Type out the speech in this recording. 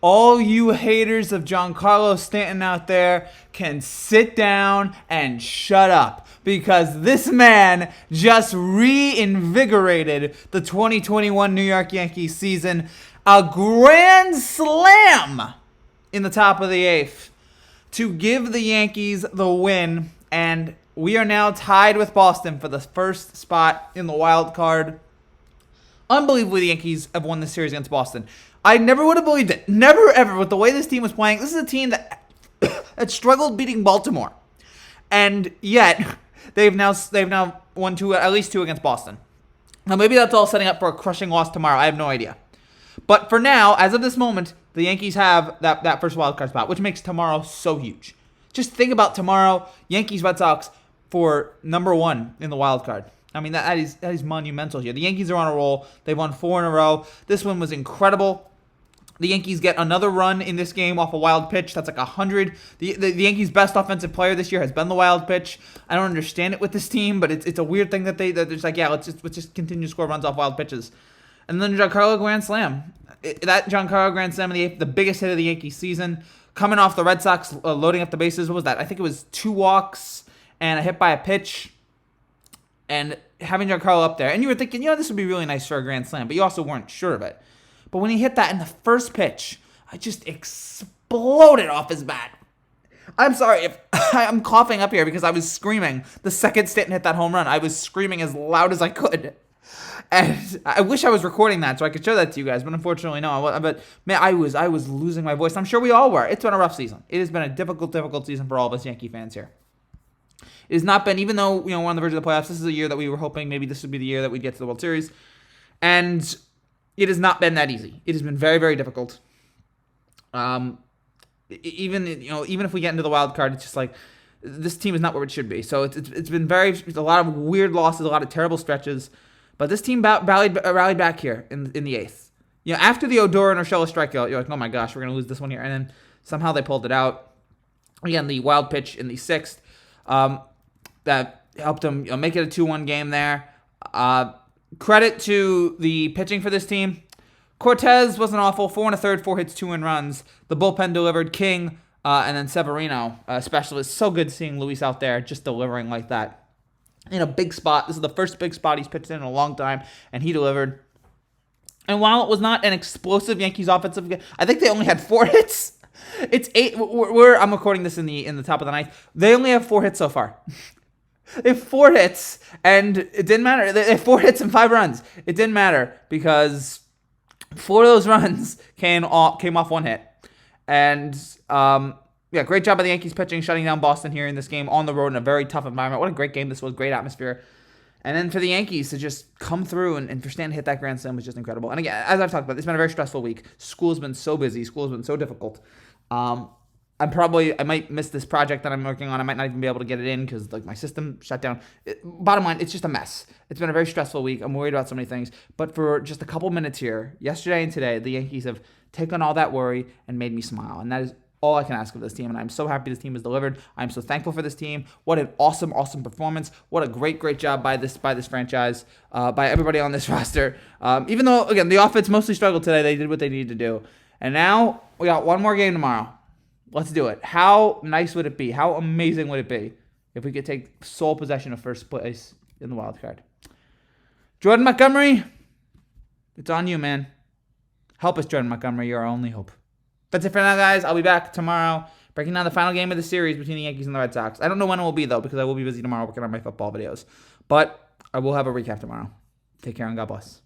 all you haters of Giancarlo Stanton out there can sit down and shut up, because this man just reinvigorated the 2021 New York Yankees season. A grand slam in the top of the eighth to give the Yankees the win, and we are now tied with Boston for the first spot in the wild card. Unbelievably, the Yankees have won this series against Boston. I never would have believed it. Never, ever. With the way this team was playing, this is a team that struggled beating Baltimore. And yet, they've now won at least two against Boston. Now, maybe that's all setting up for a crushing loss tomorrow. I have no idea. But for now, as of this moment, the Yankees have that first wild card spot, which makes tomorrow so huge. Just think about tomorrow, Yankees, Red Sox for number one in the wild card. I mean, that is monumental here. The Yankees are on a roll. They've won 4 in a row. This one was incredible. The Yankees get another run in this game off a wild pitch. That's like 100. The Yankees' best offensive player this year has been the wild pitch. I don't understand it with this team, but it's a weird thing that they're just like, yeah, let's just continue to score runs off wild pitches. And then Giancarlo grand slam. That Giancarlo grand slam in the eighth, the biggest hit of the Yankees season, coming off the Red Sox loading up the bases. What was that? I think it was 2 walks and a hit by a pitch, and having Giancarlo up there. And you were thinking, this would be really nice for a grand slam, but you also weren't sure of it. But when he hit that in the first pitch, I just exploded off his bat. I'm sorry if I'm coughing up here because I was screaming the second Stanton hit that home run. I was screaming as loud as I could. And I wish I was recording that so I could show that to you guys, but unfortunately no. But man, I was losing my voice. I'm sure we all were. It's been a rough season. It has been a difficult season for all of us Yankee fans here. It has not been, even though we're on the verge of the playoffs, this is a year that we were hoping maybe this would be the year that we'd get to the World Series. And it has not been that easy. It has been very, very difficult. Even if we get into the wild card, it's just like this team is not where it should be. So it's been a lot of weird losses, a lot of terrible stretches. But this team rallied back here in the eighth. After the Odor and Urshela strikeout, you're like, oh my gosh, we're gonna lose this one here, and then somehow they pulled it out. Again, the wild pitch in the sixth that helped them make it a 2-1 game there. Credit to the pitching for this team. Cortez wasn't awful. 4 1/3, 4 hits, 2 runs. The bullpen delivered. King and then Severino, especially. It's so good seeing Luis out there just delivering like that in a big spot. This is the first big spot he's pitched in a long time, and he delivered. And while it was not an explosive Yankees offensive game, I think they only had 4 hits. It's 8. I'm recording this in the top of the ninth. They only have 4 hits so far. They have 4 hits, and it didn't matter. They have 4 hits and 5 runs. It didn't matter because 4 of those runs came off 1 hit. And great job by the Yankees pitching, shutting down Boston here in this game on the road in a very tough environment. What a great game this was, great atmosphere. And then for the Yankees to just come through and for Stanton to hit that grand slam was just incredible. And again, as I've talked about, it's been a very stressful week. School's been so busy. School's been so difficult. I might miss this project that I'm working on. I might not even be able to get it in because my system shut down. Bottom line, it's just a mess. It's been a very stressful week. I'm worried about so many things. But for just a couple minutes here, yesterday and today, the Yankees have taken all that worry and made me smile. And that is all I can ask of this team. And I'm so happy this team has delivered. I'm so thankful for this team. What an awesome performance. What a great job by this franchise, by everybody on this roster. Even though, again, the offense mostly struggled today, they did what they needed to do. And now we got one more game tomorrow. Let's do it. How nice would it be? How amazing would it be if we could take sole possession of first place in the wild card? Jordan Montgomery, it's on you, man. Help us, Jordan Montgomery. You're our only hope. That's it for now, guys. I'll be back tomorrow breaking down the final game of the series between the Yankees and the Red Sox. I don't know when it will be, though, because I will be busy tomorrow working on my football videos. But I will have a recap tomorrow. Take care and God bless.